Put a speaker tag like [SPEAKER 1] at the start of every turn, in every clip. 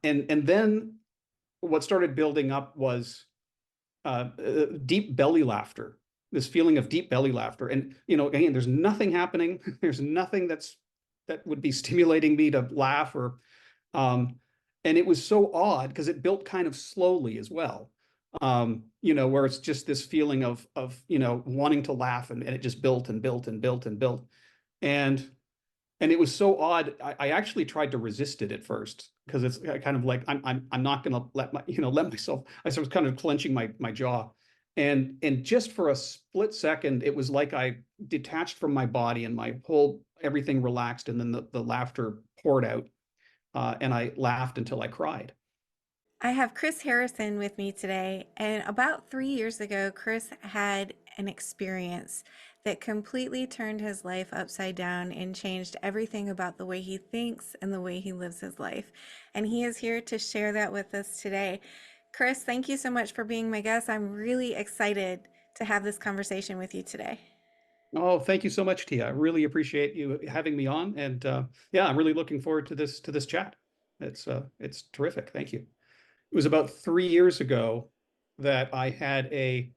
[SPEAKER 1] And then what started building up was deep belly laughter, this feeling of deep belly laughter. And, again, there's nothing happening. There's nothing that would be stimulating me to laugh and it was so odd because it built kind of slowly as well. Where it's just this feeling of wanting to laugh and it just built and built and built and built. And and it was so odd. I actually tried to resist it at first because it's kind of like I'm not going to let myself. I was kind of clenching my jaw, and just for a split second, it was like I detached from my body and my whole everything relaxed, and then the laughter poured out, and I laughed until I cried.
[SPEAKER 2] I have Chris Harrison with me today. And about 3 years ago, Chris had an experience that completely turned his life upside down and changed everything about the way he thinks and the way he lives his life. And he is here to share that with us today. Chris, thank you so much for being my guest. I'm really excited to have this conversation with you today.
[SPEAKER 1] Oh, thank you so much, Tia. I really appreciate you having me on, and yeah, I'm really looking forward to this chat. It's terrific. Thank you. It was about 3 years ago that I had a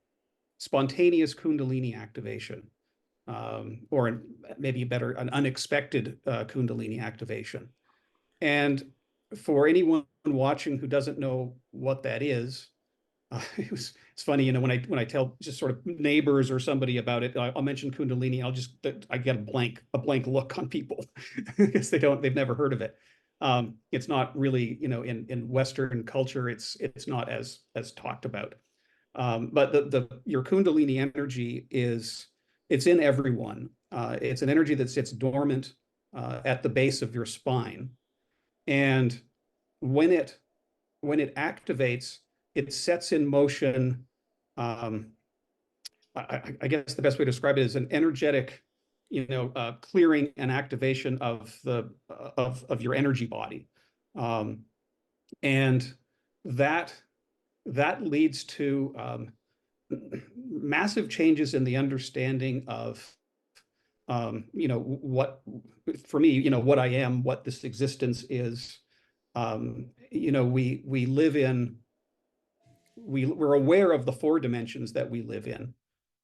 [SPEAKER 1] spontaneous kundalini activation, or maybe better, an unexpected kundalini activation. And for anyone watching who doesn't know what that is, it's funny, when I tell just sort of neighbors or somebody about it, I'll mention kundalini. I get a blank look on people because they've never heard of it. It's not really, in Western culture, it's not as talked about. But your kundalini energy it's in everyone. It's an energy that sits dormant at the base of your spine, and when it when it activates, it sets in motion. Um, I guess the best way to describe it is an energetic, clearing and activation of your energy body, um, and that that leads to massive changes in the understanding of what for me, what I am, what this existence is. We live in we're aware of the four dimensions that we live in,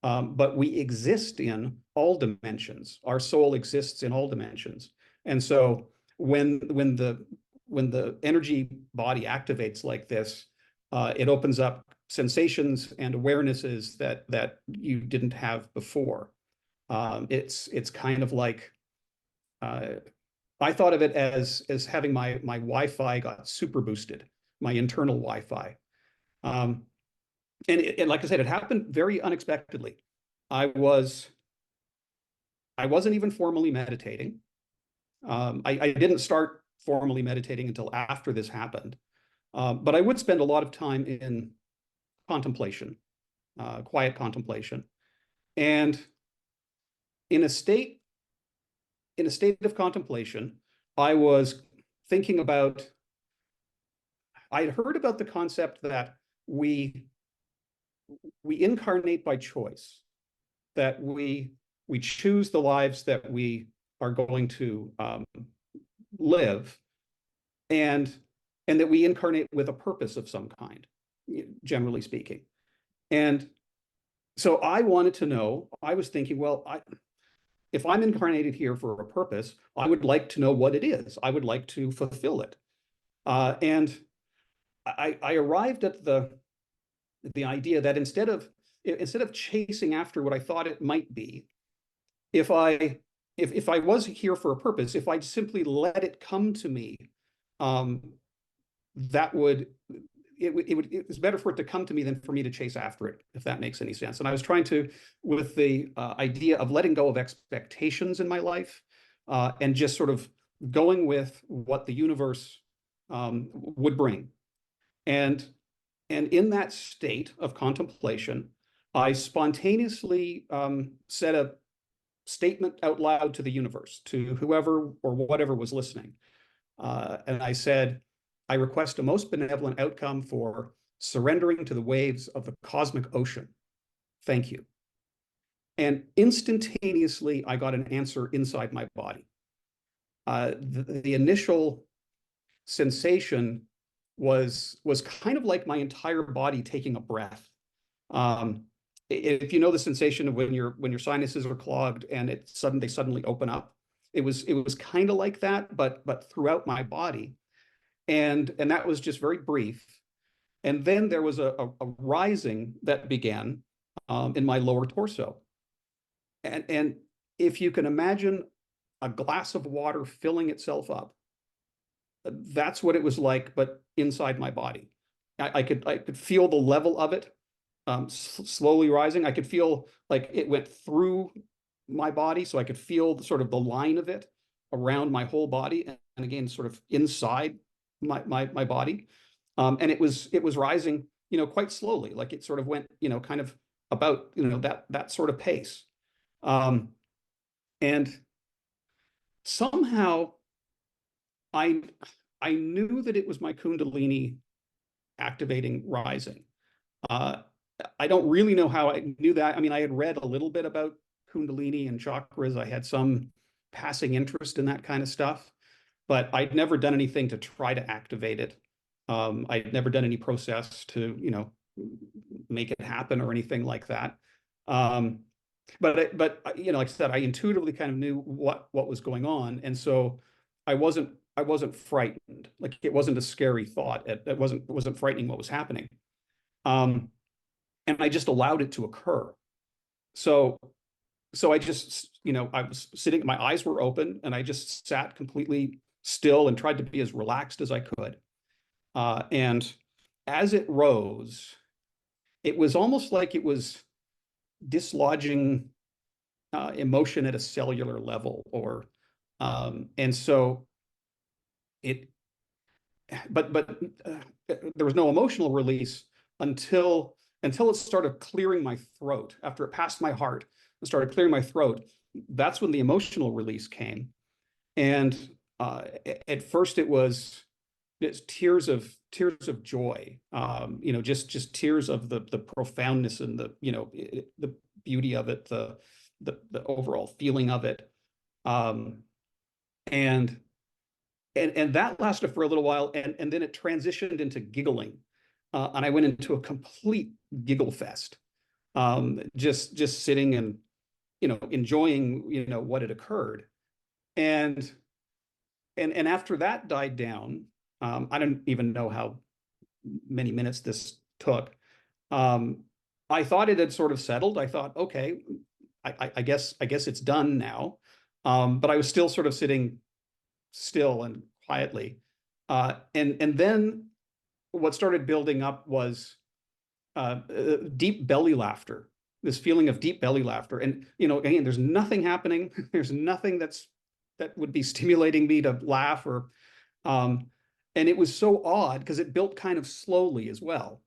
[SPEAKER 1] but we exist in all dimensions. Our soul exists in all dimensions, and so when the energy body activates like this, it opens up sensations and awarenesses that you didn't have before. It's kind of like, uh, I thought of it as having my Wi-Fi got super boosted, my internal Wi-Fi. Um, and like I said, it happened very unexpectedly. I was I wasn't even formally meditating. I didn't start formally meditating until after this happened. But I would spend a lot of time in contemplation, quiet contemplation, and in a state in a state of contemplation, I was thinking about. I'd heard about the concept that we we incarnate by choice, that we choose the lives that we are going to live, and and that we incarnate with a purpose of some kind, generally speaking. And so I wanted to know. I was thinking, well, if I'm incarnated here for a purpose, I would like to know what it is. I would like to fulfill it. And I arrived at the idea that instead of chasing after what I thought it might be, if I if I was here for a purpose, if I simply let it come to me, um, that would it's better for it to come to me than for me to chase after it, if that makes any sense. And I was trying to, with the idea of letting go of expectations in my life, and just sort of going with what the universe would bring. And and in that state of contemplation, I spontaneously said a statement out loud to the universe, to whoever or whatever was listening. And I said, I request a most benevolent outcome for surrendering to the waves of the cosmic ocean. Thank you. And instantaneously, I got an answer inside my body. The initial sensation was kind of like my entire body taking a breath. Um, if you know the sensation of when your sinuses are clogged and they suddenly open up, it was kind of like that, but throughout my body, and that was just very brief. And then there was a rising that began in my lower torso, and if you can imagine a glass of water filling itself up, that's what it was like, but inside my body. I could feel the level of it slowly rising. I could feel like it went through my body, so I could feel sort of the line of it around my whole body, and again, sort of inside my body. And it was rising, quite slowly, like it sort of went, kind of about, that sort of pace. Um, and somehow I I knew that it was my kundalini activating rising. Uh, I don't really know how I knew that. I mean, I had read a little bit about kundalini and chakras. I had some passing interest in that kind of stuff, but I'd never done anything to try to activate it. I'd never done any process to, make it happen or anything like that. Um, but like I said, I intuitively kind of knew what was going on, and so I wasn't frightened. Like it wasn't a scary thought. It wasn't frightening what was happening. Um, and I just allowed it to occur. So I just, I was sitting, my eyes were open, and I just sat completely still and tried to be as relaxed as I could. And as it rose, it was almost like it was dislodging emotion at a cellular level, or and so it, but there was no emotional release until it started clearing my throat. After it passed my heart and started clearing my throat, that's when the emotional release came. And at first it's tears of joy, just tears of the profoundness and the beauty of it, the overall feeling of it. Um, and and that lasted for a little while, and then it transitioned into giggling, and I went into a complete giggle fest, just sitting and enjoying what had occurred. And and and after that died down, I don't even know how many minutes this took. um, I thought it had sort of settled. I thought, okay, I guess it's done now. But I was still sort of sitting still and quietly. And then what started building up was deep belly laughter, this feeling of deep belly laughter. And, again, there's nothing happening. There's nothing that would be stimulating me to laugh, or, and it was so odd because it built kind of slowly as well.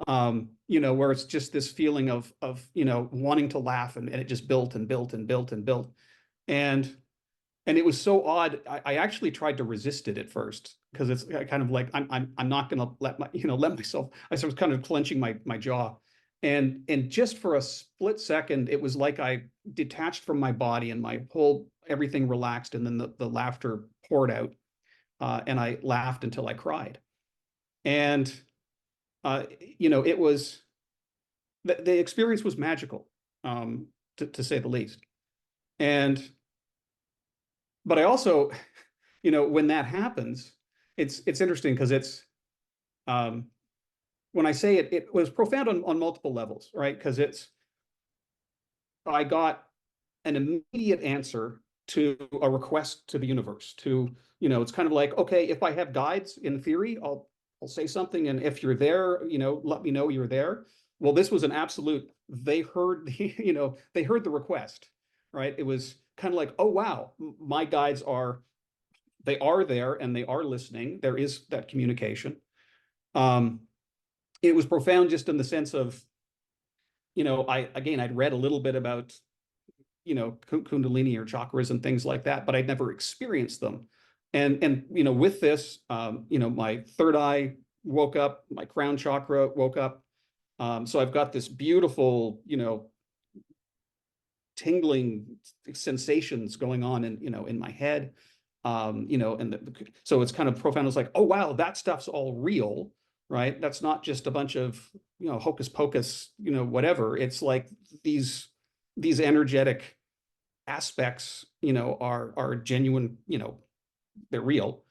[SPEAKER 1] Where it's just this feeling of wanting to laugh, and it just built and built and built and built. And and it was so odd. I actually tried to resist it at first, because it's kind of like I'm not going to let myself. I was kind of clenching my jaw, and just for a split second, it was like I detached from my body, and my whole everything relaxed, and then the laughter poured out, and I laughed until I cried. And it was the experience was magical, to say the least. And but I also, when that happens, it's interesting because um, when I say it, it was profound on multiple levels, right? Because I got an immediate answer to a request to the universe. It's kind of like, okay, if I have guides, in theory, I'll say something, and if you're there, let me know you're there. Well, this was an absolute. They heard the request, right? It was kind of like, oh wow, my guides are there, and they are listening. There is that communication. Um, it was profound just in the sense of, I'd read a little bit about, kundalini or chakras and things like that, but I'd never experienced them. And with this, my third eye woke up, my crown chakra woke up. So I've got this beautiful, tingling sensations going on in my head. You know, and so it's kind of profound. It's like, oh wow, that stuff's all real, right? That's not just a bunch of, you know, hocus pocus, you know, whatever. It's like these energetic aspects, you know, are genuine, you know, they're real.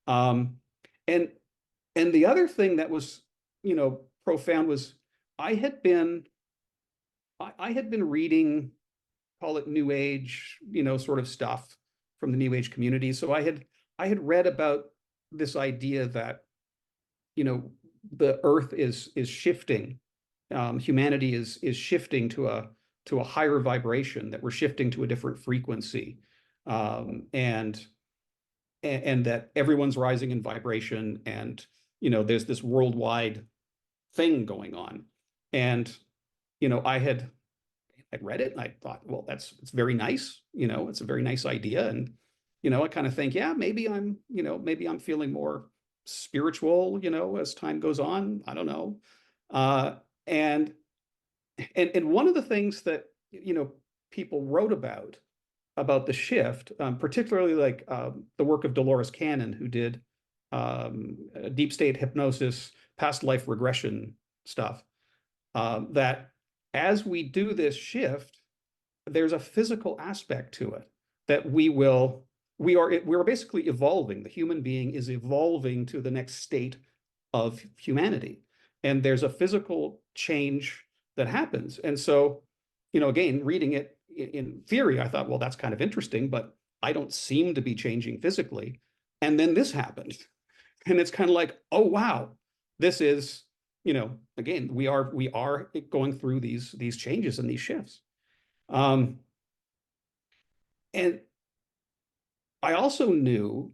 [SPEAKER 1] Um, and and the other thing that was, you know, profound was I had been I had been reading, call it New Age, you know, sort of stuff from the New Age community. So I had read about this idea that, you know, the Earth is shifting, humanity is shifting to a higher vibration, that we're shifting to a different frequency, and that everyone's rising in vibration, and you know, there's this worldwide thing going on, and you know, I'd read it and I thought, well, it's very nice. You know, it's a very nice idea. And, you know, I kind of think, yeah, maybe I'm feeling more spiritual, you know, as time goes on. I don't know. Uh, and, and one of the things that, you know, people wrote about the shift, particularly like the work of Dolores Cannon, who did deep state hypnosis, past life regression stuff, that as we do this shift, there's a physical aspect to it that we're basically evolving. The human being is evolving to the next state of humanity. And there's a physical change that happens. And so, you know, again, reading it in theory, I thought, well, that's kind of interesting, but I don't seem to be changing physically. And then this happened. And it's kind of like, oh wow, this is, you know, again, we are going through these changes and these shifts. Um, and I also knew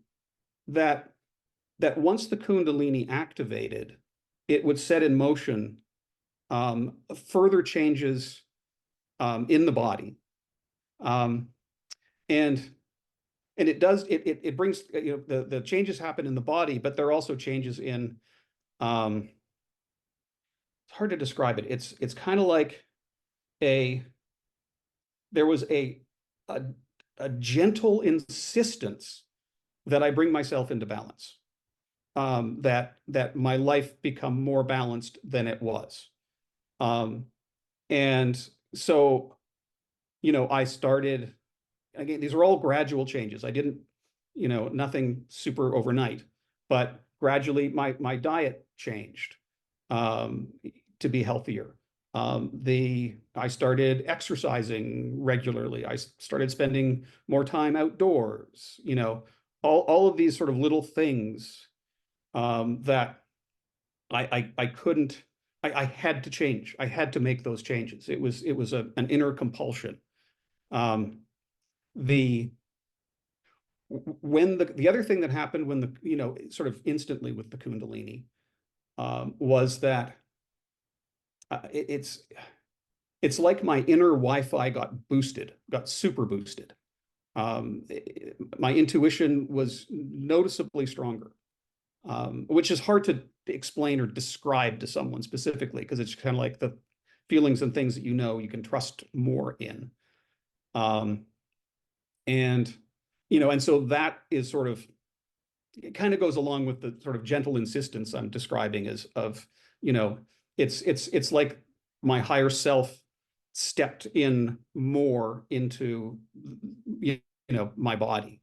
[SPEAKER 1] that once the Kundalini activated, it would set in motion further changes in the body, um, and it brings, you know, the changes happen in the body, but there are also changes in, it's hard to describe it. It's kind of like a there was a a gentle insistence that I bring myself into balance, that my life become more balanced than it was. Um, and so, you know, I started, again, these are all gradual changes. I didn't, you know, nothing super overnight, but gradually my diet changed, um, to be healthier. I started exercising regularly. I started spending more time outdoors, you know, all of these sort of little things, that I couldn't, I had to change. I had to make those changes. It was an inner compulsion. Um, the when the other thing that happened when the, you know, sort of instantly with the Kundalini, was that it's like my inner Wi-Fi got boosted, got super boosted. My intuition was noticeably stronger, which is hard to explain or describe to someone specifically, because it's kind of like the feelings and things that, you know, you can trust more in. Um, and, you know, and so that is sort of, it kind of goes along with the sort of gentle insistence I'm describing, as of, you know, it's like my higher self stepped in more into, you know, my body.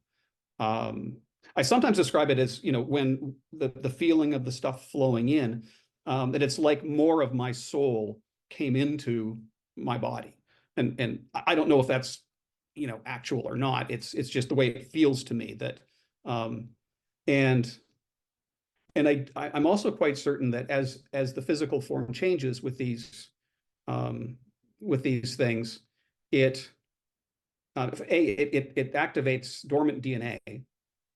[SPEAKER 1] Um, I sometimes describe it as, you know, when the feeling of the stuff flowing in, that it's like more of my soul came into my body. And I don't know if that's, you know, actual or not. It's just the way it feels to me, that, um, and I'm also quite certain that as the physical form changes um, with these things, it it activates dormant DNA,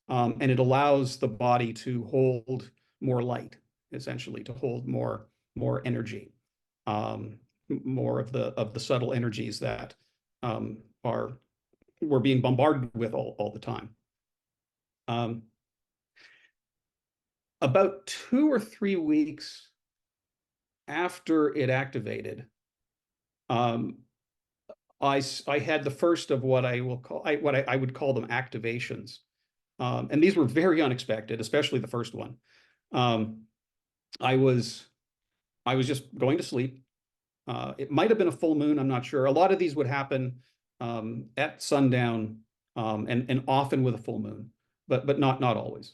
[SPEAKER 1] and it allows the body to hold more light, essentially, to hold more energy, um, more of the subtle energies that, are we're being bombarded with all the time. Um, about 2 or 3 weeks after it activated, um, I had the first of what I will call, I would call them activations. And these were very unexpected, especially the first one. Um, I was just going to sleep. It might have been a full moon. I'm not sure. A lot of these would happen at sundown, and often with a full moon, but not always.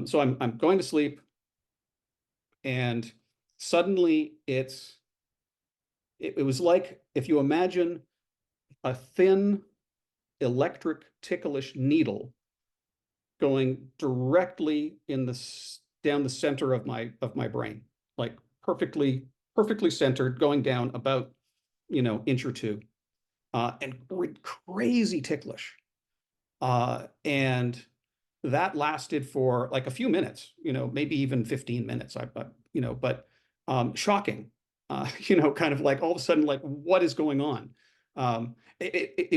[SPEAKER 1] So I'm going to sleep, and suddenly it was like, if you imagine a thin electric ticklish needle going directly down the center of my brain, like perfectly centered, going down about inch or two, and crazy ticklish. And that lasted for like a few minutes, maybe even 15 minutes. But shocking, kind of like all of a sudden, like, what is going on? I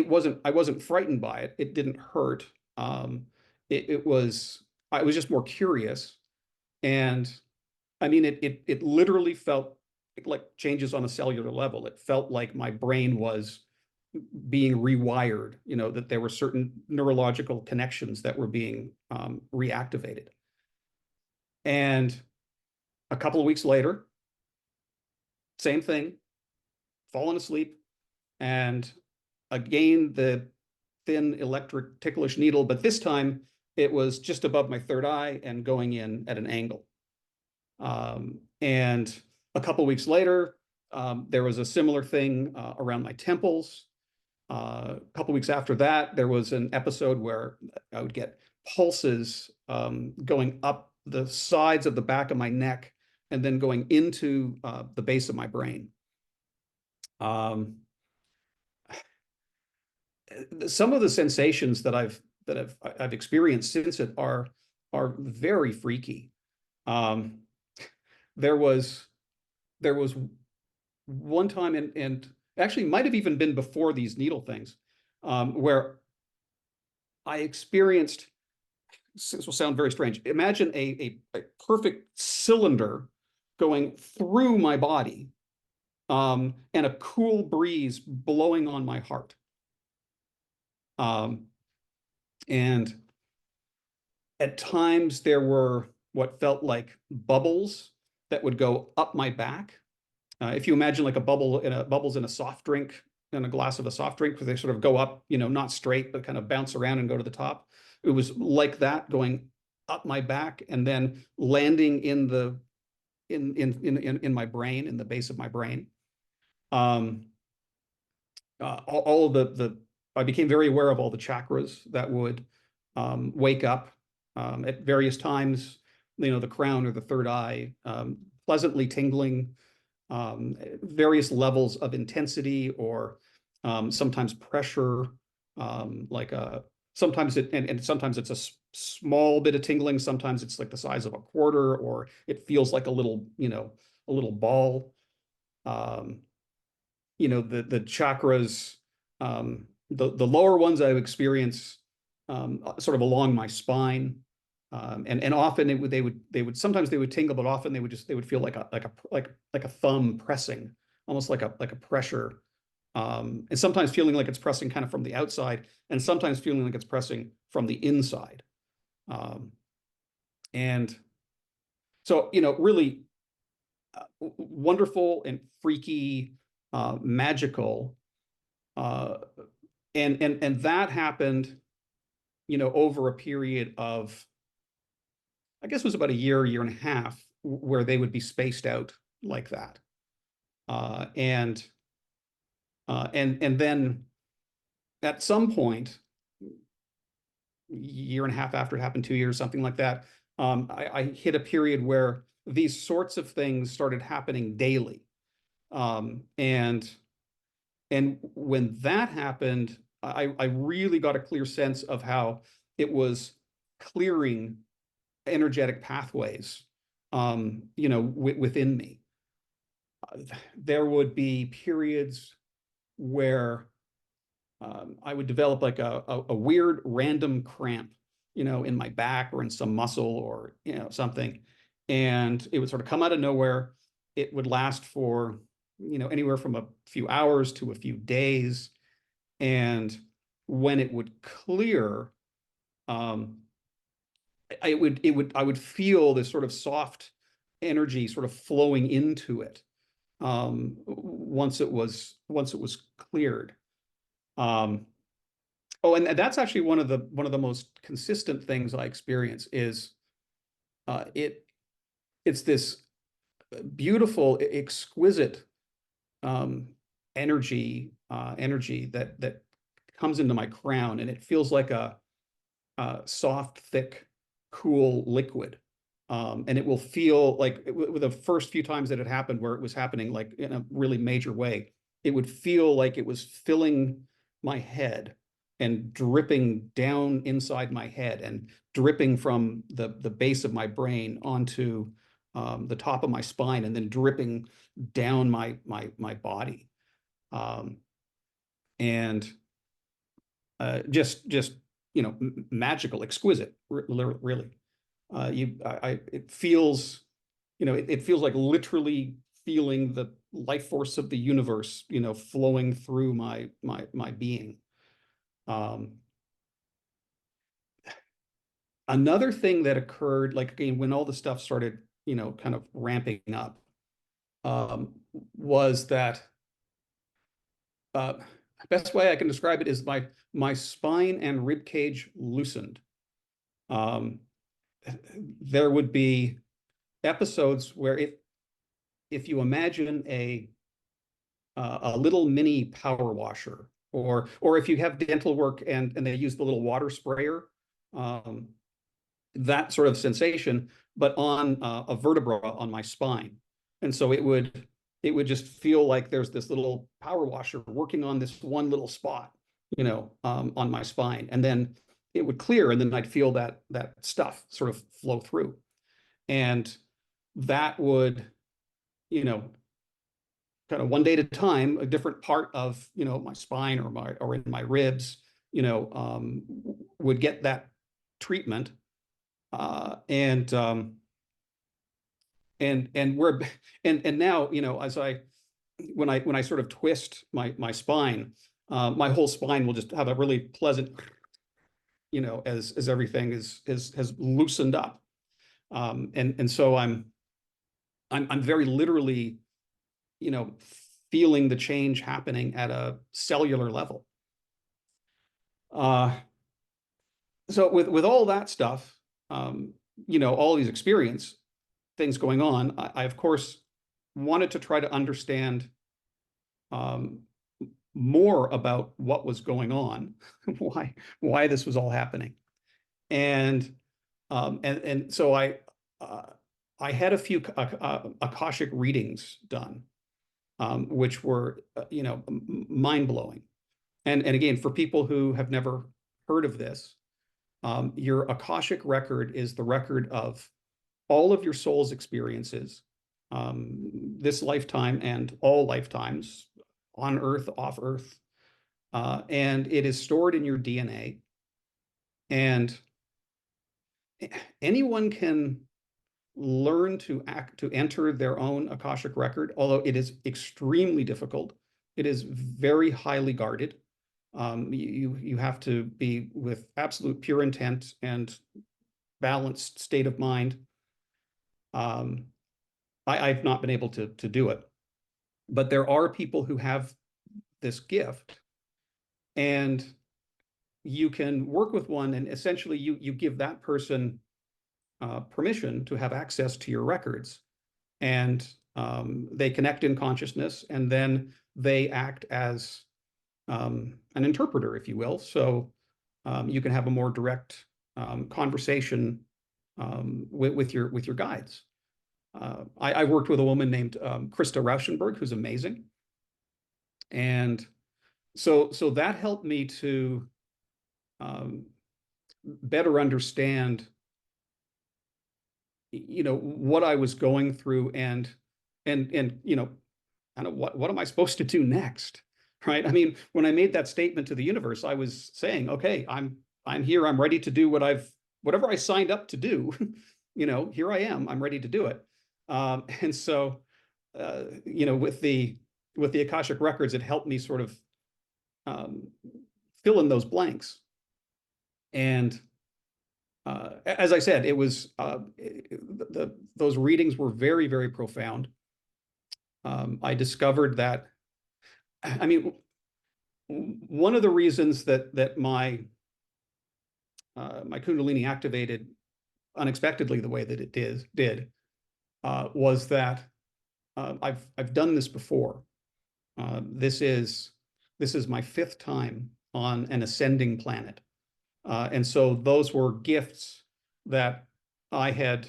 [SPEAKER 1] wasn't frightened by it. It didn't hurt. I was just more curious. And I mean, it literally felt like changes on a cellular level. It felt like my brain was being rewired, that there were certain neurological connections that were being reactivated. And a couple of weeks later, same thing, fallen asleep, and again, the thin electric ticklish needle, but this time it was just above my third eye and going in at an angle. And a couple of weeks later, there was a similar thing around my temples. A couple of weeks after that, there was an episode where I would get pulses going up the sides of the back of my neck and then going into the base of my brain. Some of the sensations that I've experienced since it are very freaky. Um, there was there was one time, and actually might have even been before these needle things, where I experienced, this will sound very strange. Imagine a perfect cylinder going through my body, and a cool breeze blowing on my heart. And at times there were what felt like bubbles that would go up my back. If you imagine like bubbles in a soft drink, in a glass of a soft drink, where they sort of go up, not straight, but kind of bounce around and go to the top. It was like that, going up my back and then landing in my brain, in the base of my brain. All of I became very aware of all the chakras that would wake up at various times. The crown or the third eye, pleasantly tingling, various levels of intensity, or sometimes pressure, like sometimes sometimes it's a small bit of tingling. Sometimes it's like the size of a quarter, or it feels like a little ball. The chakras, the lower ones I experience sort of along my spine. And often they would sometimes they would tingle, but often they would feel like a thumb pressing, almost like a pressure, and sometimes feeling like it's pressing kind of from the outside, and sometimes feeling like it's pressing from the inside. And so, really wonderful and freaky, magical, and that happened, over a period of, I guess it was about a year and a half, where they would be spaced out like that. And then at some point, year and a half after it happened, 2 years, something like that, I hit a period where these sorts of things started happening daily. And when that happened, I really got a clear sense of how it was clearing energetic pathways, within me. There would be periods where I would develop like a weird random cramp, in my back or in some muscle, or something, and it would sort of come out of nowhere. It would last for anywhere from a few hours to a few days, and when it would clear, I would feel this sort of soft energy sort of flowing into it once it was cleared. Um, oh, and that's actually one of the most consistent things I experience is it's this beautiful, exquisite um, energy that comes into my crown, and it feels like a soft, thick, cool liquid. And it will feel like with the first few times that it happened, where it was happening like in a really major way, it would feel like it was filling my head and dripping down inside my head and dripping from the base of my brain onto the top of my spine and then dripping down my body. Um, and just magical, exquisite, really. It feels, it feels like literally feeling the life force of the universe, flowing through my being. Um, Another thing that occurred, like again, when all the stuff started, kind of ramping up, um, was that uh, best way I can describe it is my spine and rib cage loosened. Um, there would be episodes where if you imagine a little mini power washer, or if you have dental work and they use the little water sprayer, um, that sort of sensation, but on a vertebra on my spine. And so it would just feel like there's this little power washer working on this one little spot, on my spine. And then it would clear, and then I'd feel that stuff sort of flow through. And that would, you know, kind of one day at a time, a different part of, my spine or in my ribs, would get that treatment. And we're and now, as when I sort of twist my spine, my whole spine will just have a really pleasant, as everything has loosened up. And so I'm very literally, you know, feeling the change happening at a cellular level. Uh, so with all that stuff, all these experience things going on, I of course wanted to try to understand um, more about what was going on, why this was all happening, and so uh, I had a few Akashic readings done, which were mind blowing, and again, for people who have never heard of this, your Akashic record is the record of all of your soul's experiences, this lifetime and all lifetimes, on Earth, off Earth, and it is stored in your DNA. And anyone can learn to enter their own Akashic record, although it is extremely difficult. It is very highly guarded. You have to be with absolute pure intent and balanced state of mind. I've not been able to do it, but there are people who have this gift, and you can work with one, and essentially you give that person permission to have access to your records, and they connect in consciousness, and then they act as an interpreter, if you will. So you can have a more direct conversation with your guides. I worked with a woman named Krista Rauschenberg, who's amazing, and so that helped me to better understand, what I was going through, and kind of what am I supposed to do next, right? I mean, when I made that statement to the universe, I was saying, okay, I'm here, I'm ready to do whatever I signed up to do. Here I am, I'm ready to do it. And so, with the Akashic records, it helped me sort of fill in those blanks. And as I said, it was those readings were very, very profound. I discovered that, I mean, one of the reasons that my kundalini activated unexpectedly the way that it did was that I've done this before. This is my fifth time on an ascending planet. And so those were gifts that I had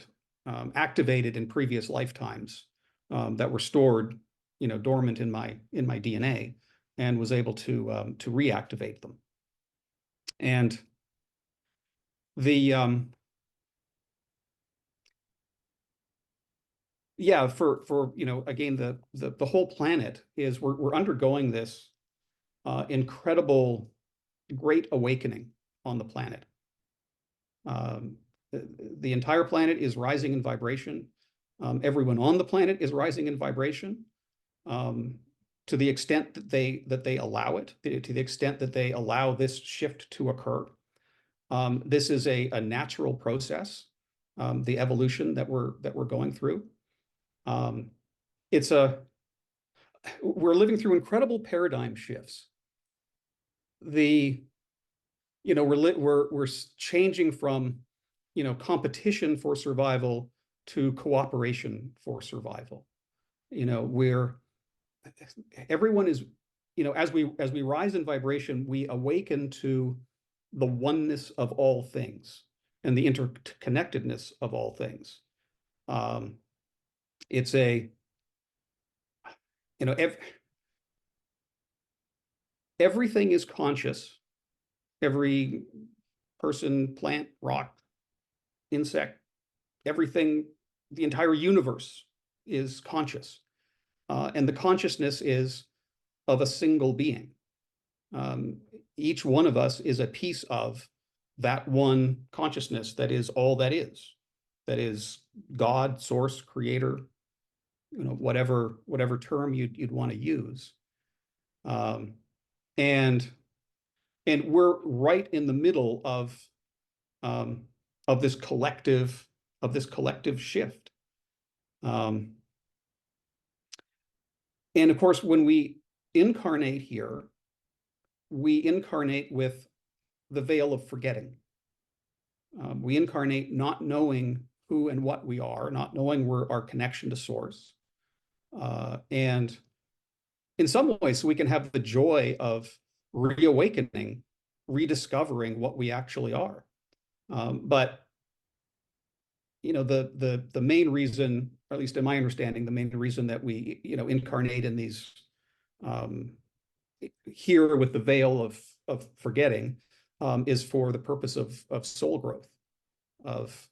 [SPEAKER 1] activated in previous lifetimes that were stored, dormant in my DNA, and was able to reactivate them. And the yeah, for again, the whole planet is we're undergoing this incredible great awakening on the planet. The entire planet is rising in vibration. Everyone on the planet is rising in vibration to the extent that they allow it, to the extent that they allow this shift to occur. This is a natural process, the evolution that we're going through. We're living through incredible paradigm shifts. We're changing from competition for survival to cooperation for survival. Everyone is, as we rise in vibration, we awaken to the oneness of all things and the interconnectedness of all things. It's a everything is conscious. Every person, plant, rock, insect, everything, the entire universe is conscious. And the consciousness is of a single being. Each one of us is a piece of that one consciousness that is all that is God, source, creator, whatever term you'd want to use. And we're right in the middle of this collective shift. And of course, when we incarnate here, we incarnate with the veil of forgetting. We incarnate not knowing who and what we are, not knowing our connection to source. And in some ways, so we can have the joy of reawakening, rediscovering what we actually are. But the main reason, or at least in my understanding, the main reason that we incarnate in these here with the veil of forgetting is for the purpose of soul growth, of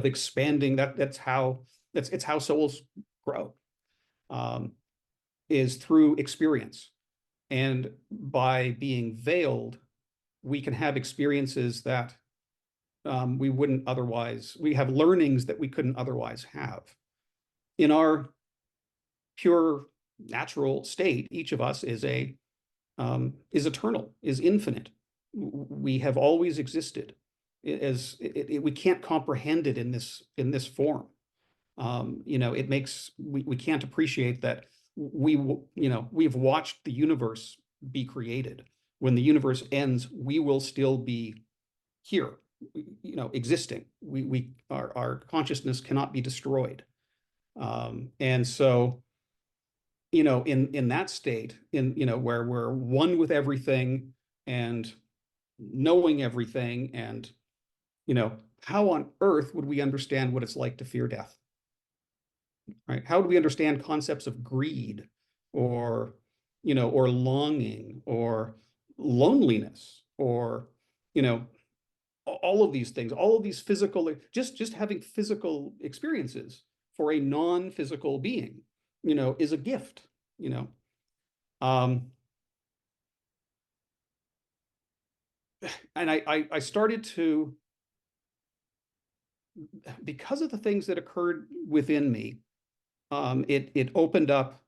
[SPEAKER 1] expanding. It's how souls grow, is through experience. And by being veiled, we can have experiences that we wouldn't otherwise, we have learnings that we couldn't otherwise have. In our pure natural state, each of us is eternal, is infinite. We have always existed. We can't comprehend it in this form. It makes, we can't appreciate that we've watched the universe be created. When the universe ends, we will still be here, existing. Our consciousness cannot be destroyed. And so, in that state, where we're one with everything and knowing everything, and how on earth would we understand what it's like to fear death? Right? How do we understand concepts of greed or longing or loneliness or all of these things, all of these physical, just having physical experiences for a non-physical being, is a gift, and I started to, because of the things that occurred within me, it opened up,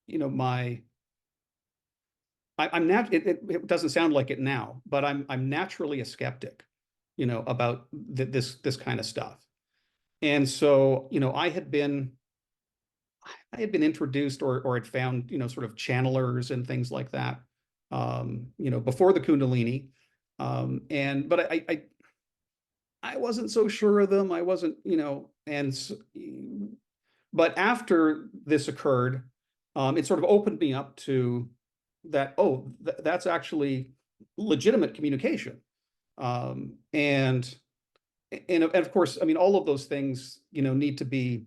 [SPEAKER 1] my I'm not, it doesn't sound like it now, but I'm naturally a skeptic, about this kind of stuff. And so, I had been introduced or had found, sort of channelers and things like that, before the Kundalini. But I wasn't so sure of them. I wasn't, but after this occurred, it sort of opened me up to that, oh, that's actually legitimate communication. And of course, I mean, all of those things, need to be,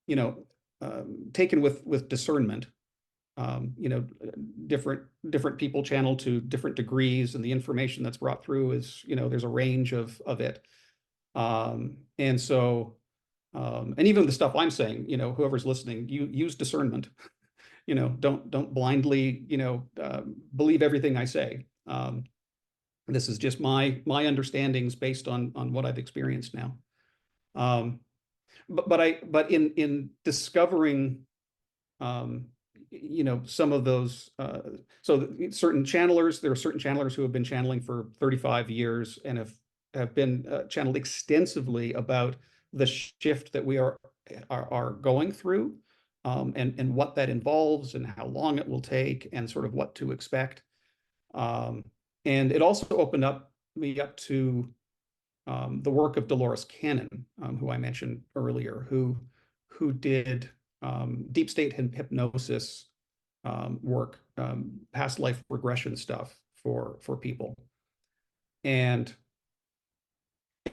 [SPEAKER 1] you know, taken with discernment. Um, you know, different people channel to different degrees, and the information that's brought through is, there's a range of it. And so, and even the stuff I'm saying, whoever's listening, you use discernment. Don't blindly, believe everything I say. This is just my understandings based on what I've experienced now. Um, but in discovering, um, some of those, so certain channelers, there are certain channelers who have been channeling for 35 years and have been channeled extensively about the shift that we are going through, and what that involves and how long it will take and sort of what to expect. Um, and it also opened me up to, the work of Dolores Cannon, who I mentioned earlier, who did, deep state hypnosis, work, past life regression stuff for people, and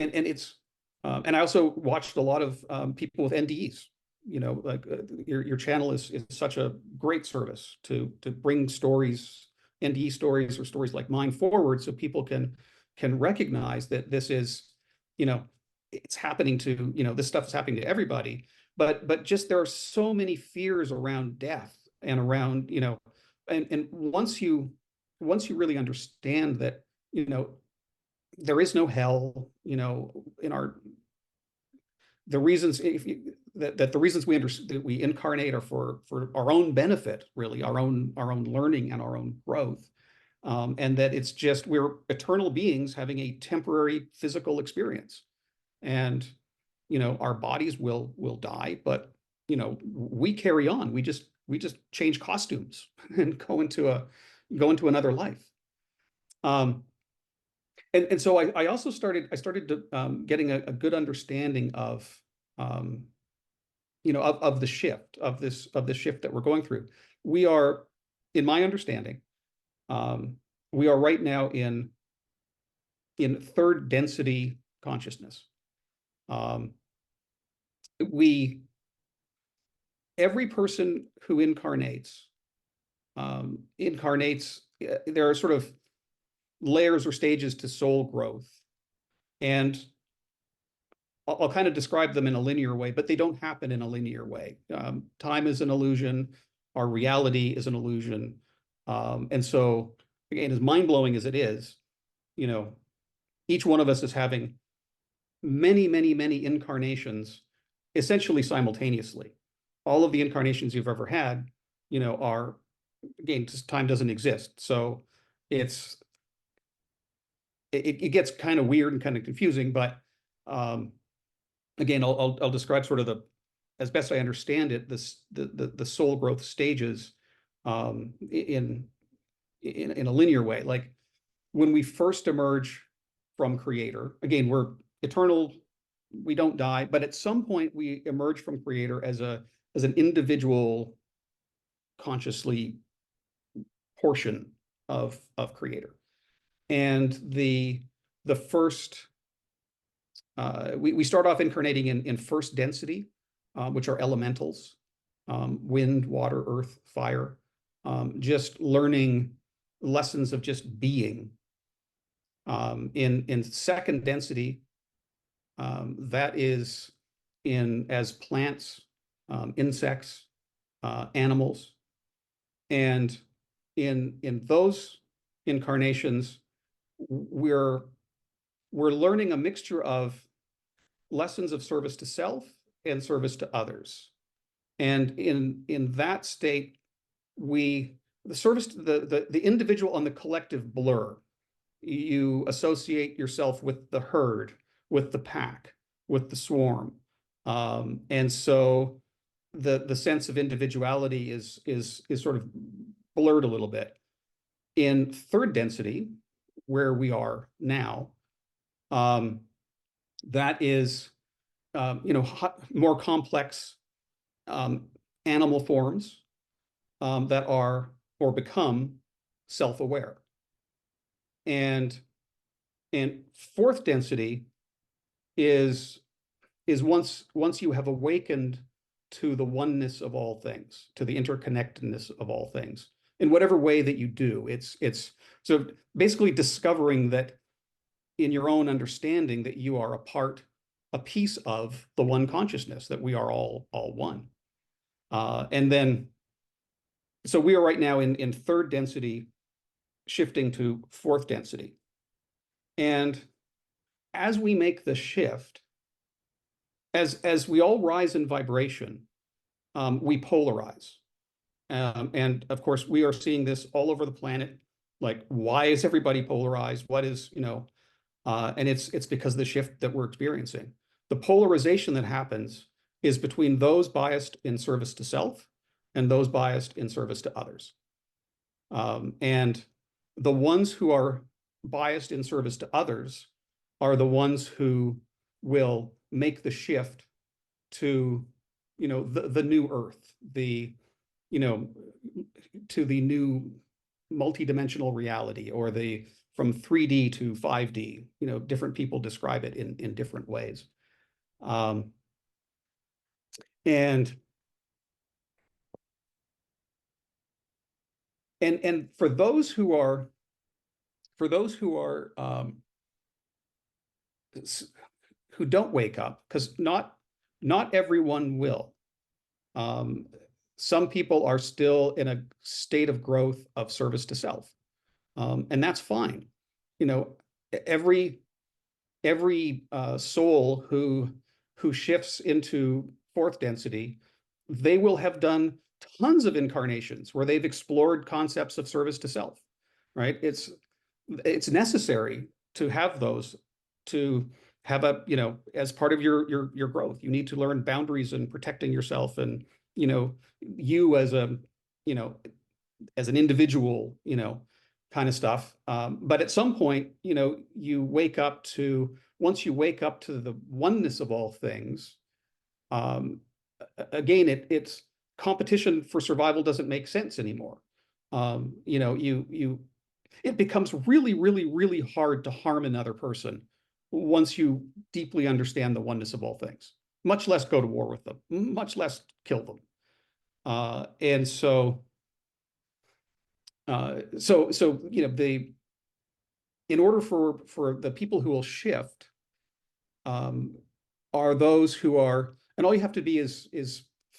[SPEAKER 1] it's, and I also watched a lot of, people with NDEs. Like, your channel is such a great service to bring stories, NDE stories or stories like mine forward, so people can recognize that this is, you know, it's happening to, this stuff is happening to everybody, but just there are so many fears around death and around, and once you really understand that, there is no hell, in our the reasons, that the reasons that we incarnate are for our own benefit, really, our own learning and our own growth, and that it's just we're eternal beings having a temporary physical experience, and our bodies will die, but we carry on. We just change costumes and go into another life. Um, and so I also started to, getting a good understanding of, um, of the shift of this shift that we're going through. We are, in my understanding, um, we are right now in third density consciousness. Um, we Every person who incarnates, there are sort of layers or stages to soul growth, and I'll kind of describe them in a linear way, but they don't happen in a linear way. Time is an illusion. Our reality is an illusion. And so, again, as mind-blowing as it is, you know, each one of us is having many, many, many incarnations essentially simultaneously. All of the incarnations you've ever had, are, again, just time doesn't exist. So it's, it gets kind of weird and kind of confusing, but, again, I'll describe sort of as best I understand it, the soul growth stages, in a linear way. Like, when we first emerge from Creator, again, we're eternal, we don't die, but at some point we emerge from Creator as an individual, consciously portion of Creator. And the first, we start off incarnating in first density, which are elementals, wind, water, earth, fire, just learning lessons of just being. In second density, that is as plants, insects, animals, and in those incarnations, we're learning a mixture of lessons of service to self and service to others. And in that state, we the service to the individual and the collective blur. You associate yourself with the herd, with the pack, with the swarm. And so the sense of individuality is sort of blurred a little bit. In third density, where we are now, that is more complex animal forms that are or become self-aware. And fourth density is once you have awakened to the oneness of all things, to the interconnectedness of all things, in whatever way that you do. It's so basically discovering that in your own understanding that you are a piece of the one consciousness, that we are all one. And then, so we are right now in third density, shifting to fourth density. And as we make the shift, as we all rise in vibration, we polarize. And of course, we are seeing this all over the planet. Like, why is everybody polarized? What is, and it's because of the shift that we're experiencing. The polarization that happens is between those biased in service to self and those biased in service to others. And the ones who are biased in service to others are the ones who will make the shift to, the new earth, to the new multidimensional reality, or from 3D to 5D. Different people describe it in different ways. And for those who are who don't wake up, because not everyone will. Some people are still in a state of growth of service to self, and that's fine. Every soul who shifts into fourth density, they will have done tons of incarnations where they've explored concepts of service to self, right? It's necessary to have those, to have as part of your growth. You need to learn boundaries and protecting yourself, and you as as an individual, kind of stuff. But at some point, once you wake up to the oneness of all things, again, it's competition for survival doesn't make sense anymore. It becomes really, really, really hard to harm another person once you deeply understand the oneness of all things, much less go to war with them, much less kill them. And so in order for the people who will shift, are those who are, and all you have to be is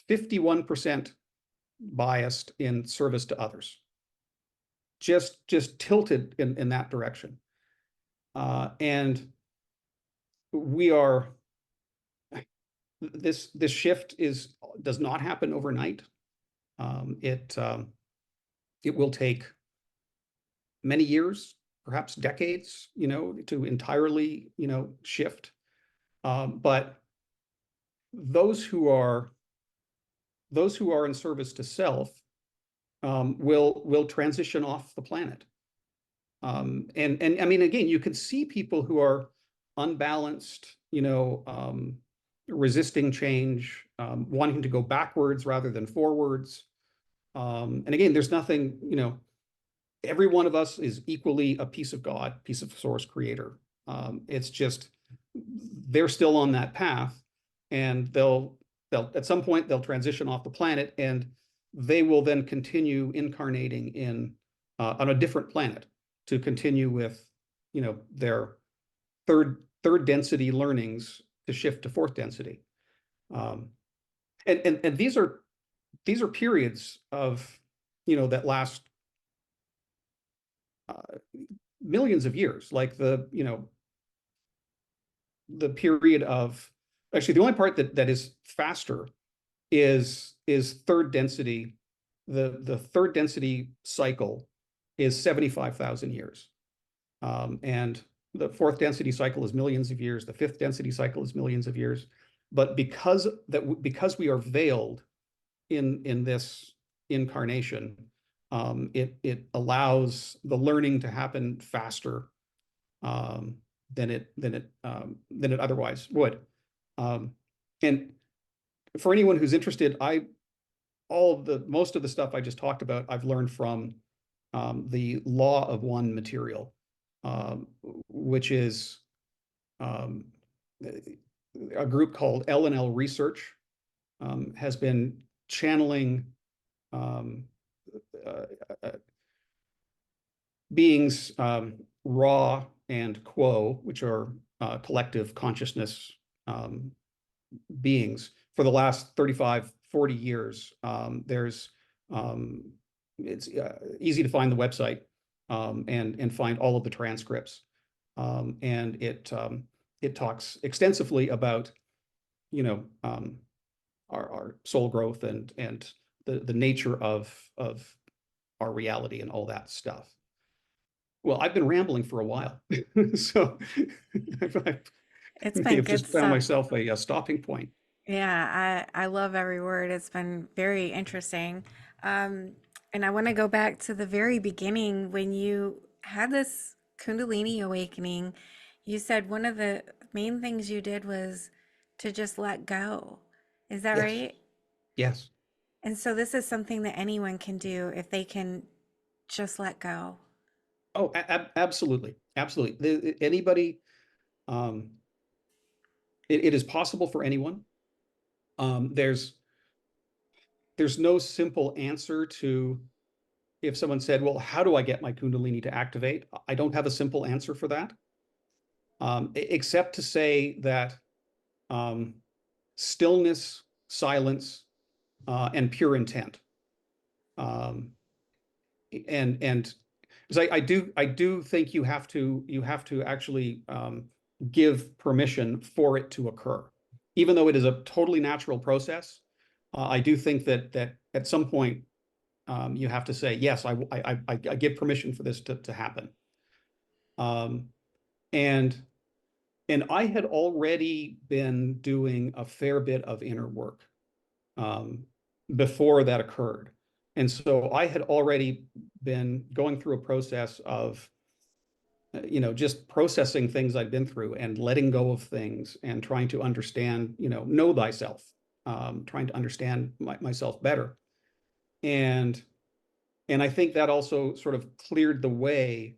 [SPEAKER 1] 51% biased in service to others, just tilted in that direction. And we are, this shift does not happen overnight. It will take many years, perhaps decades, to entirely, shift. But those who are in service to self will transition off the planet. And I mean, again, you can see people who are unbalanced, resisting change, wanting to go backwards rather than forwards. And again, there's nothing, every one of us is equally a piece of God, piece of source creator. It's just, they're still on that path, and they'll at some point they'll transition off the planet, and they will then continue incarnating on a different planet to continue with, their third density learnings to shift to fourth density. And these are periods of, that last millions of years, like the period of, actually the only part that is faster is third density the third density cycle is 75,000 years. And the fourth density cycle is millions of years. The fifth density cycle is millions of years. But because we are veiled in this incarnation, it allows the learning to happen faster than it otherwise would. And for anyone who's interested, most of the stuff I just talked about, I've learned from the Law of One material, which is a group called L&L Research has been channeling beings Ra and Quo, which are collective consciousness beings, for the last 35, 40 years. It's easy to find the website and find all of the transcripts. And it talks extensively about, our soul growth and the nature of our reality and all that stuff. Well, I've been rambling for a while, so I
[SPEAKER 2] It's
[SPEAKER 1] may
[SPEAKER 2] been
[SPEAKER 1] have
[SPEAKER 2] good
[SPEAKER 1] just found
[SPEAKER 2] stuff.
[SPEAKER 1] myself a stopping point.
[SPEAKER 2] Yeah, I love every word. It's been very interesting. Um, and I want to go back to the very beginning when you had this Kundalini awakening. You said one of the main things you did was to just let go. Is that
[SPEAKER 1] Yes,
[SPEAKER 2] right?
[SPEAKER 1] yes.
[SPEAKER 2] And so this is something that anyone can do if they can just let go.
[SPEAKER 1] Oh, absolutely, absolutely. Anybody, um, it is possible for anyone. There's no simple answer to, if someone said, well, how do I get my Kundalini to activate? I don't have a simple answer for that, except to say that um, stillness, silence, and pure intent. Um, and because I do think you have to actually give permission for it to occur, even though it is a totally natural process. I do think that at some point you have to say, yes, I give permission for this to happen. Um, and I had already been doing a fair bit of inner work um, before that occurred. And so I had already been going through a process of, just processing things I'd been through and letting go of things and trying to understand, know thyself, trying to understand myself better. And I think that also sort of cleared the way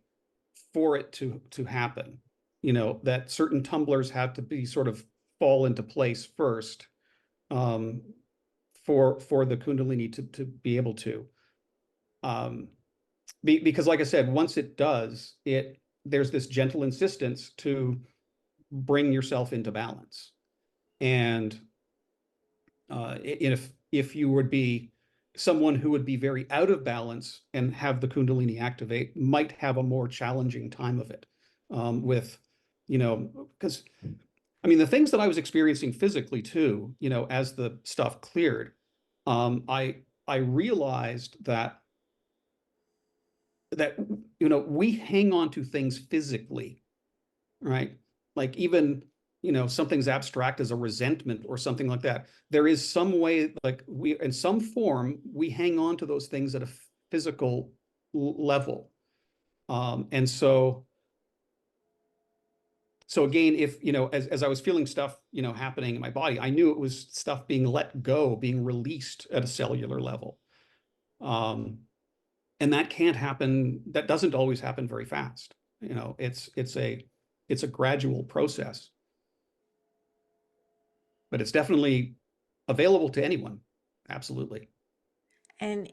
[SPEAKER 1] for it to happen. That certain tumblers had to be sort of fall into place first, um, for the Kundalini to be able to. Um, because, like I said, once it does, there's this gentle insistence to bring yourself into balance. And if you would be someone who would be very out of balance and have the Kundalini activate, might have a more challenging time of it. With, because I mean, the things that I was experiencing physically too, as the stuff cleared, I realized that we hang on to things physically, right? Like, even something's abstract as a resentment or something like that. There is some way, like, we in some form we hang on to those things at a physical level. And so again, if as I was feeling stuff happening in my body, I knew it was stuff being let go, being released at a cellular level. And that can't happen, that doesn't always happen very fast. It's a gradual process, but it's definitely available to anyone. Absolutely.
[SPEAKER 2] And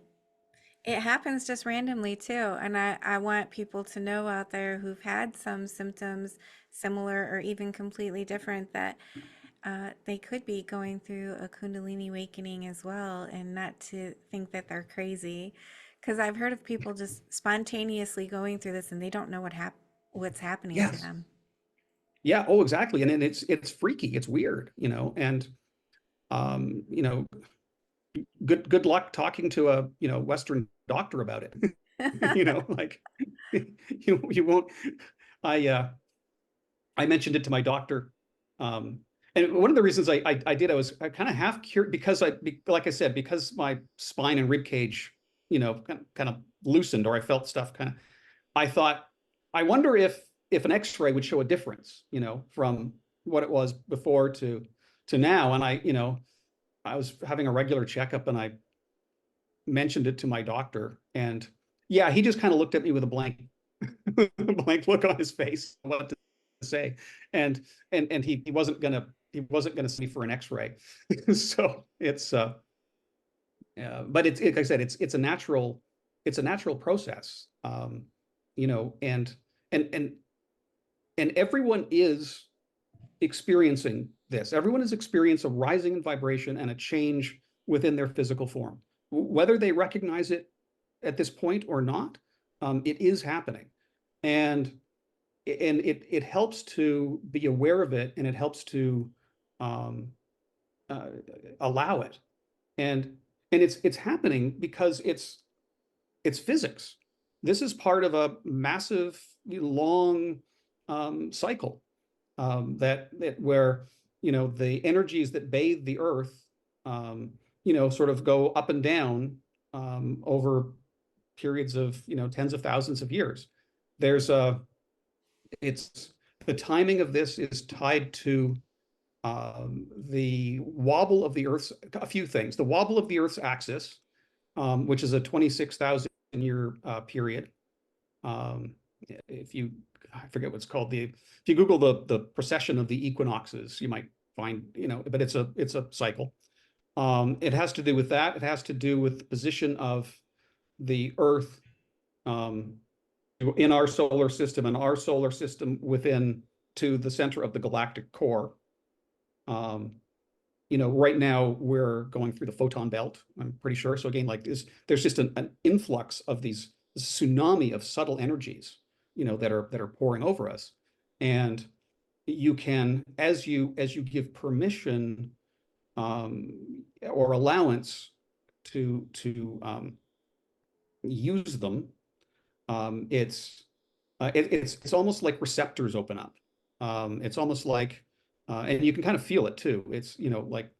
[SPEAKER 2] it happens just randomly too. And I want people to know out there who've had some symptoms similar or even completely different that they could be going through a Kundalini awakening as well, and not to think that they're crazy. Because I've heard of people just spontaneously going through this and they don't know what's happening to
[SPEAKER 1] Yes.
[SPEAKER 2] them.
[SPEAKER 1] Yeah. Oh, exactly. And it's freaky. It's weird, and, good luck talking to a, Western doctor about it. Like you won't. I mentioned it to my doctor. And one of the reasons I did, I kind of half curious because like I said, because my spine and rib cage, kind of loosened, or I felt stuff kind of, I thought, I wonder if an X-ray would show a difference, from what it was before to now. And I was having a regular checkup, and I mentioned it to my doctor, and yeah, he just kind of looked at me with a blank look on his face, what to say, and he wasn't gonna see me for an X-ray. So it's but it's like I said, it's a natural process, and and and and everyone is experiencing this. Everyone is experiencing a rising in vibration and a change within their physical form, whether they recognize it at this point or not. It is happening, and it helps to be aware of it, and it helps to um, uh, allow it, and it's happening because it's physics. This is part of a massive, long cycle, that where the energies that bathe the earth, sort of go up and down over periods of tens of thousands of years. There's a it's The timing of this is tied to the wobble of the Earth's, a few things. The wobble of the Earth's axis, which is a 26,000 year period. If you, I forget what's called, if you Google the precession of the equinoxes, you might find, but it's a cycle. It has to do with that. It has to do with the position of the Earth in our solar system, and our solar system within to the center of the galactic core. Right now we're going through the photon belt, I'm pretty sure. So again, like this, there's just an influx of these tsunami of subtle energies, that are pouring over us. And you can, as you give permission, or allowance to use them, it's almost like receptors open up. It's almost like, and you can kind of feel it too. It's like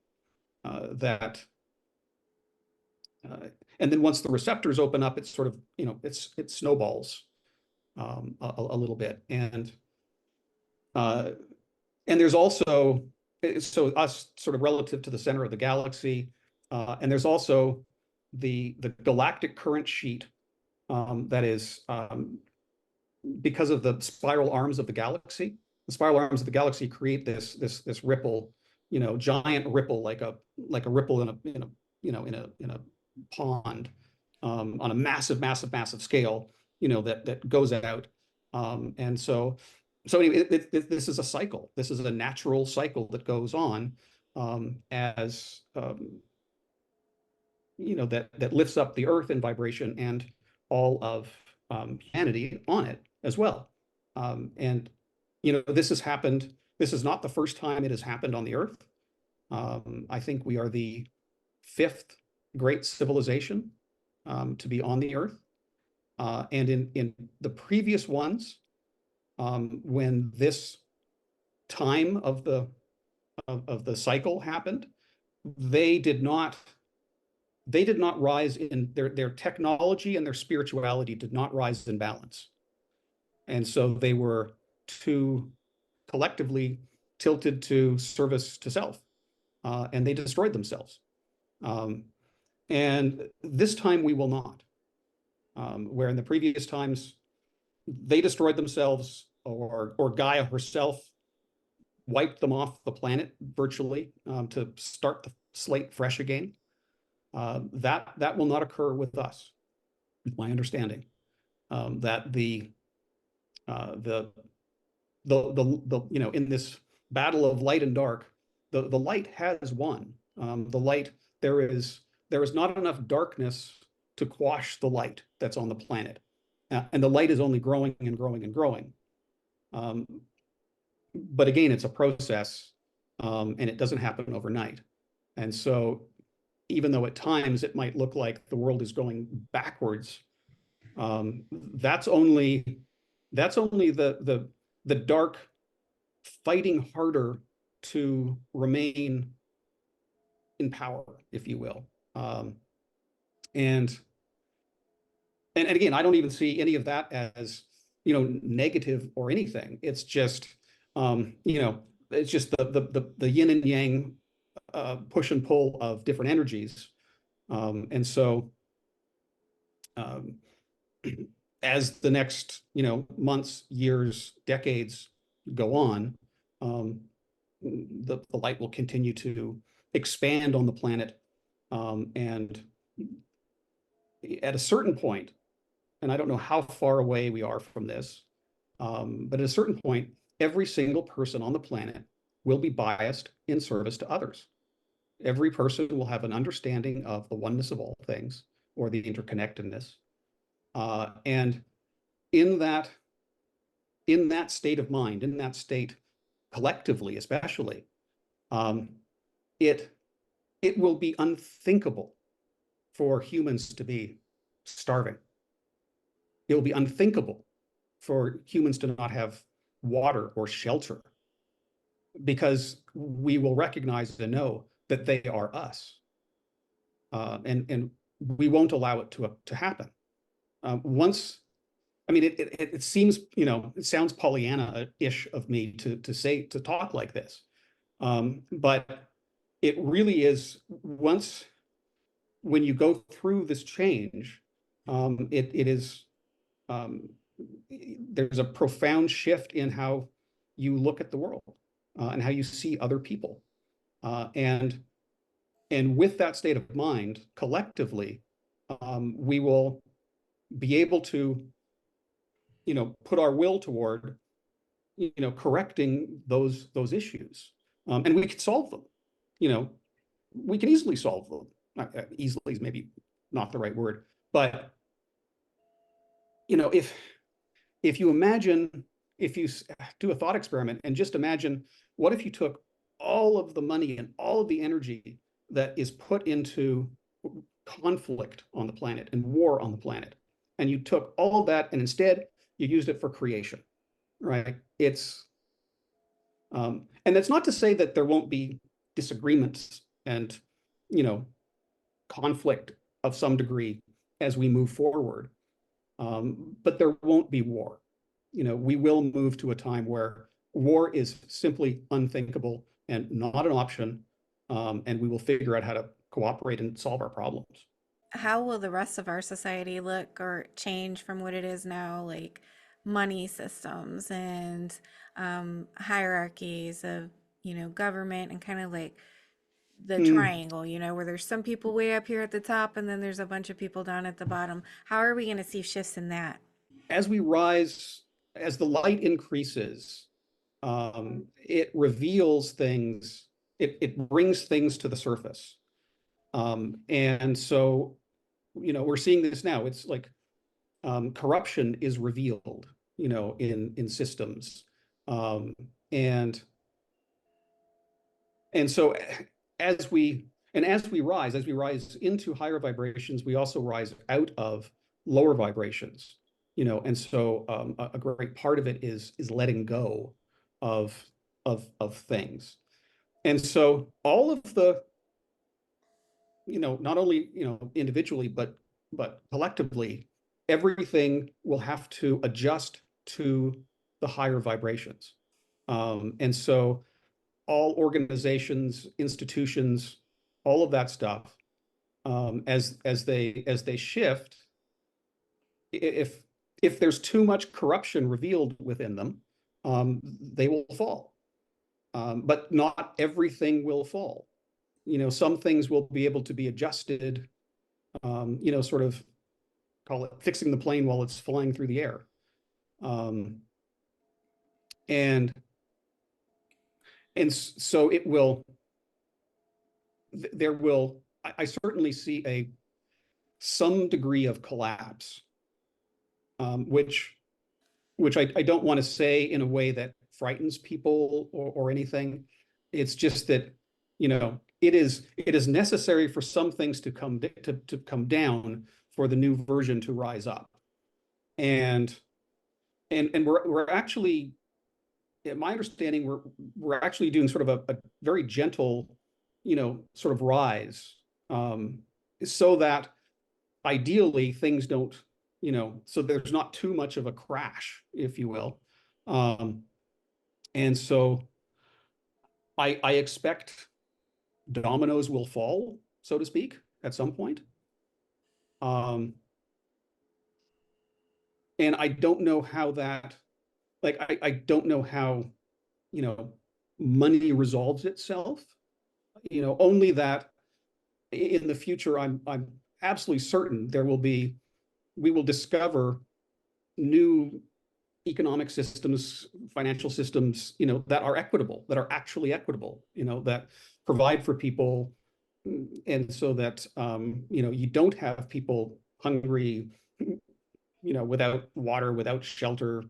[SPEAKER 1] that, and then once the receptors open up, it's sort of it snowballs a little bit, uh, and there's also, so us sort of relative to the center of the galaxy, and there's also the galactic current sheet, that is, because of the spiral arms of the galaxy. The spiral arms of the galaxy create this ripple, giant ripple, like a ripple in a pond, on a massive scale, that goes out. And so anyway, this is a cycle. This is a natural cycle that goes on, as that lifts up the earth in vibration, and all of humanity on it as well. And this has happened. This is not the first time it has happened on the earth. I think we are the fifth great civilization to be on the earth. And in the previous ones, when this time of the cycle happened, they did not rise in their technology, and their spirituality did not rise in balance. And so they were too collectively tilted to service to self, and they destroyed themselves. And this time we will not. Where in the previous times they destroyed themselves, or Gaia herself wiped them off the planet virtually, to start the slate fresh again. That will not occur with us, my understanding. That the in this battle of light and dark, the light has won. The light, there is not enough darkness to quash the light that's on the planet, and the light is only growing and growing and growing. But again, it's a process, and it doesn't happen overnight. And so even though at times it might look like the world is going backwards, that's only the dark fighting harder to remain in power, if you will. And and again, I don't even see any of that as, negative or anything. It's just, it's just the yin and yang push and pull of different energies. And so um, as the next, months, years, decades go on, the light will continue to expand on the planet. And at a certain point, and I don't know how far away we are from this, but at a certain point, every single person on the planet will be biased in service to others. Every person will have an understanding of the oneness of all things, or the interconnectedness. And in that state of mind, in that state collectively, especially, it will be unthinkable for humans to be starving. It will be unthinkable for humans to not have water or shelter, because we will recognize and know that they are us. And we won't allow it to happen. Once, I mean, it seems, it sounds Pollyanna-ish of me to talk like this. But it really is, when you go through this change, it is, there's a profound shift in how you look at the world, and how you see other people. And with that state of mind, collectively, we will be able to, put our will toward, correcting those issues. And we can solve them. We can easily solve them. Easily is maybe not the right word, but if you imagine, if you do a thought experiment and just imagine, what if you took all of the money and all of the energy that is put into conflict on the planet and war on the planet, and you took all of that and instead you used it for creation, right? And that's not to say that there won't be disagreements and, conflict of some degree as we move forward. But there won't be war. We will move to a time where war is simply unthinkable and not an option. And we will figure out how to cooperate and solve our problems.
[SPEAKER 2] How will the rest of our society look or change from what it is now, like money systems and hierarchies of, government, and kind of like the
[SPEAKER 1] Hmm.
[SPEAKER 2] triangle, where there's some people way up here at the top and then there's a bunch of people down at the bottom. How are we going to see shifts in that?
[SPEAKER 1] As we rise, as the light increases, it reveals things, it brings things to the surface. And so, we're seeing this now. It's like, corruption is revealed, in systems. Um, and and so as we rise into higher vibrations, we also rise out of lower vibrations, and so a great part of it is letting go of things. And so all of the, not only, individually, but collectively, everything will have to adjust to the higher vibrations. And so all organizations, institutions, all of that stuff, as they shift, if there's too much corruption revealed within them, they will fall. But not everything will fall. Some things will be able to be adjusted, sort of, call it fixing the plane while it's flying through the air. Um, and so it will, there will, I certainly see some degree of collapse, which I don't want to say in a way that frightens people or anything. It's just that, it is necessary for some things to come down for the new version to rise up. And we're actually, in my understanding, we're actually doing sort of a very gentle, sort of rise, so that ideally things don't, so there's not too much of a crash, if you will. And so I expect dominoes will fall, so to speak, at some point. And I don't know how that, like, I don't know how, money resolves itself, only that in the future, I'm absolutely certain we will discover new economic systems, financial systems, that are equitable, that are actually equitable, that provide for people. And so that, you don't have people hungry, without water, without shelter,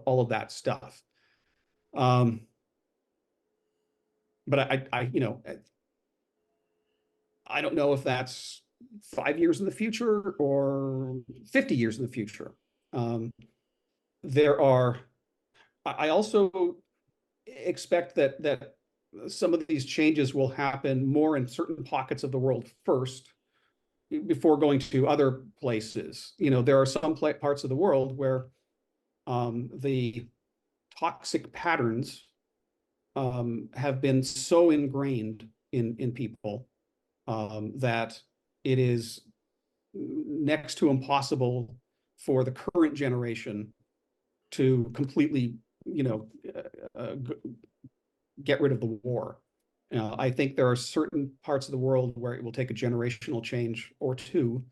[SPEAKER 1] all of that stuff. But I don't know if that's 5 years in the future or 50 years in the future. I also expect that some of these changes will happen more in certain pockets of the world first, before going to other places. There are some parts of the world where the toxic patterns have been so ingrained in people that it is next to impossible for the current generation to completely, get rid of the war. I think there are certain parts of the world where it will take a generational change or two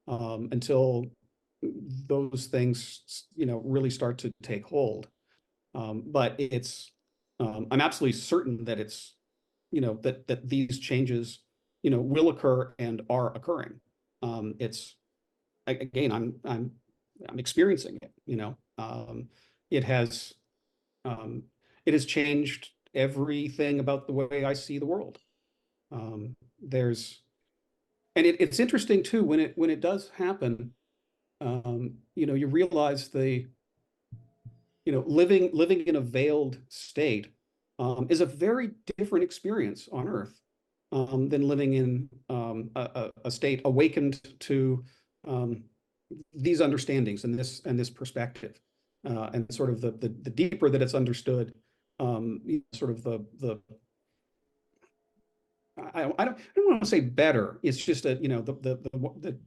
[SPEAKER 1] until those things, really start to take hold. But I'm absolutely certain that that these changes, will occur and are occurring. Again, I'm experiencing it. It has it has changed everything about the way I see the world. It's interesting too when it does happen. You realize living in a veiled state is a very different experience on Earth than living in a state awakened to these understandings and this perspective, and sort of the deeper that it's understood, sort of the I don't want to say better. It's just that the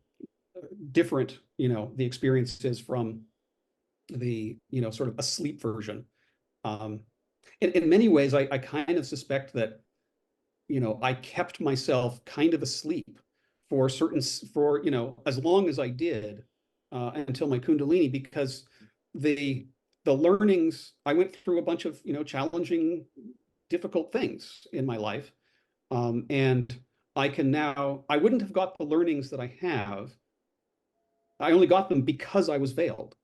[SPEAKER 1] different the experiences from the sort of asleep version. In many ways, I kind of suspect that I kept myself kind of asleep for as long as I did, until my kundalini, because the learnings, I went through a bunch of challenging, difficult things in my life, and I wouldn't have got the learnings that I have. I only got them because I was veiled.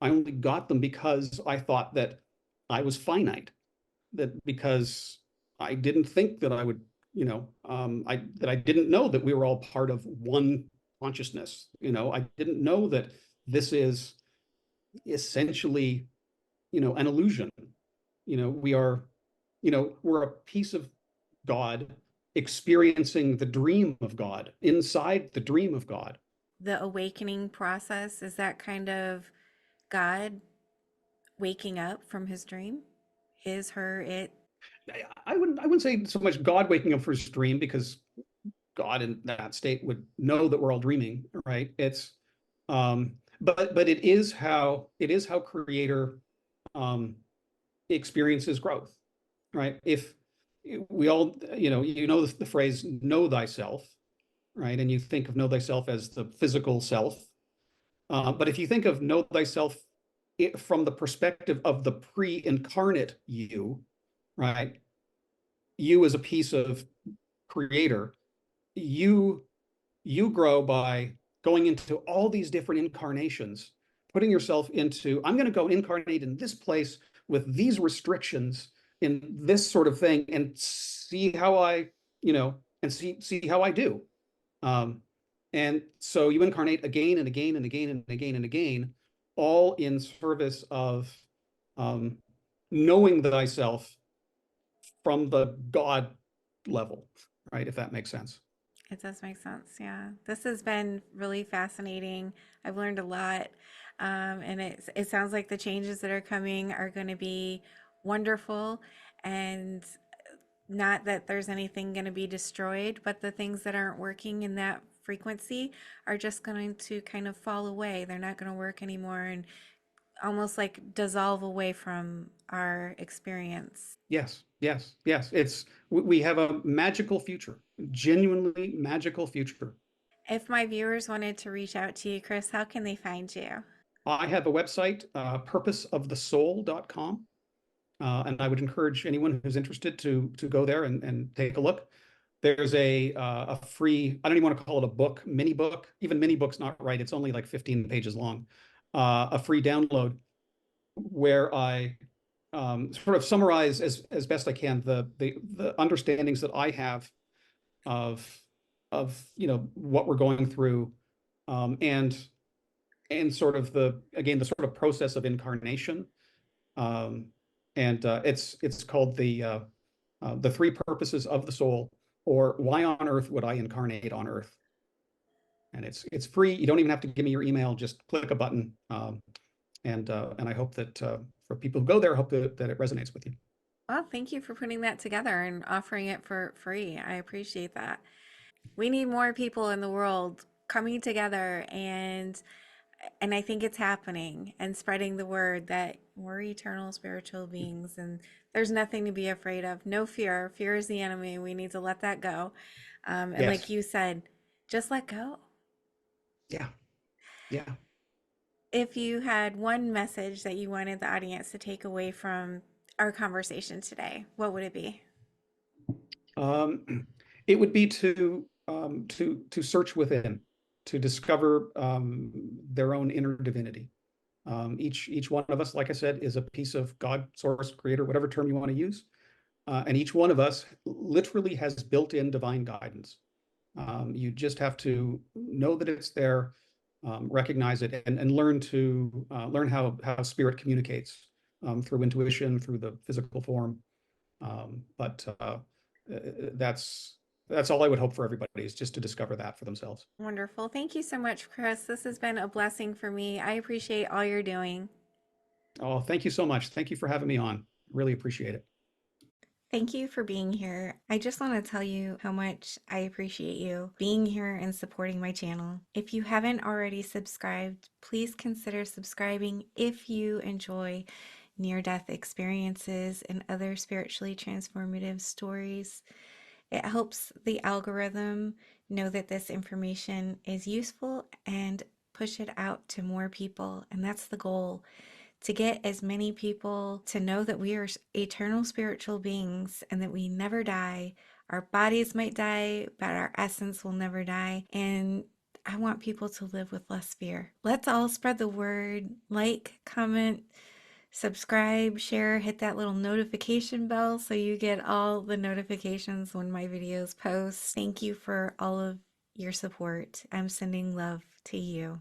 [SPEAKER 1] I only got them because I thought that I was finite, that because I didn't think that I would, that I didn't know that we were all part of one consciousness. I didn't know that this is essentially, an illusion. We are, we're a piece of God experiencing the dream of God inside the dream of God.
[SPEAKER 2] The awakening process, is that kind of God waking up from his dream? His, her, it?
[SPEAKER 1] I wouldn't say so much God waking up for his dream, because God in that state would know that we're all dreaming, right? But it is how Creator experiences growth, right? If we all, the phrase "know thyself," right? And you think of know thyself as the physical self, but if you think of know thyself from the perspective of the pre-incarnate you, right? You as a piece of Creator, you grow by going into all these different incarnations, putting yourself into, I'm going to go incarnate in this place with these restrictions in this sort of thing, and see how I and see how I do. Um, and so you incarnate again and again and again and again and again, all in service of um, knowing thyself from the God level, right? If that makes sense.
[SPEAKER 2] It does make sense. Yeah. This has been really fascinating. I've learned a lot. And it sounds like the changes that are coming are going to be wonderful. And not that there's anything going to be destroyed, but the things that aren't working in that frequency are just going to kind of fall away. They're not going to work anymore and almost like dissolve away from our experience.
[SPEAKER 1] Yes, yes, yes. We have a magical future, genuinely magical future.
[SPEAKER 2] If my viewers wanted to reach out to you, Chris, how can they find you?
[SPEAKER 1] I have a website, purposeofthesoul.com. And I would encourage anyone who's interested to go there and take a look. There's a free, I don't even want to call it a book, mini book. Even mini book's not right. It's only like 15 pages long. A free download where I sort of summarize as best I can the understandings that I have of what we're going through, and sort of the sort of process of incarnation. Um, and it's called the three purposes of the soul, or why on earth would I incarnate on earth? And it's free. You don't even have to give me your email. Just click a button. And I hope that for people who go there, I hope that it resonates with you.
[SPEAKER 2] Well, thank you for putting that together and offering it for free. I appreciate that. We need more people in the world coming together and I think it's happening and spreading the word that we're eternal spiritual beings and there's nothing to be afraid of. No fear. Fear is the enemy. We need to let that go. And like
[SPEAKER 1] Yes.
[SPEAKER 2] you said, just let go.
[SPEAKER 1] Yeah. Yeah.
[SPEAKER 2] If you had one message that you wanted the audience to take away from our conversation today, what would it be?
[SPEAKER 1] It would be to search within, to discover their own inner divinity. Each one of us, like I said, is a piece of God, source, creator, whatever term you want to use. And each one of us literally has built-in divine guidance. You just have to know that it's there, recognize it, and learn how spirit communicates through intuition, through the physical form. But that's that's all I would hope for everybody, is just to discover that for themselves.
[SPEAKER 2] Wonderful. Thank you so much, Chris. This has been a blessing for me. I appreciate all you're doing.
[SPEAKER 1] Oh, thank you so much. Thank you for having me on. Really appreciate it.
[SPEAKER 2] Thank you for being here. I just want to tell you how much I appreciate you being here and supporting my channel. If you haven't already subscribed, please consider subscribing if you enjoy near-death experiences and other spiritually transformative stories. It helps the algorithm know that this information is useful and push it out to more people. And that's the goal, to get as many people to know that we are eternal spiritual beings and that we never die. Our bodies might die, but our essence will never die. And I want people to live with less fear. Let's all spread the word. Like, comment, subscribe, share, hit that little notification bell so you get all the notifications when my videos post. Thank you for all of your support. I'm sending love to you.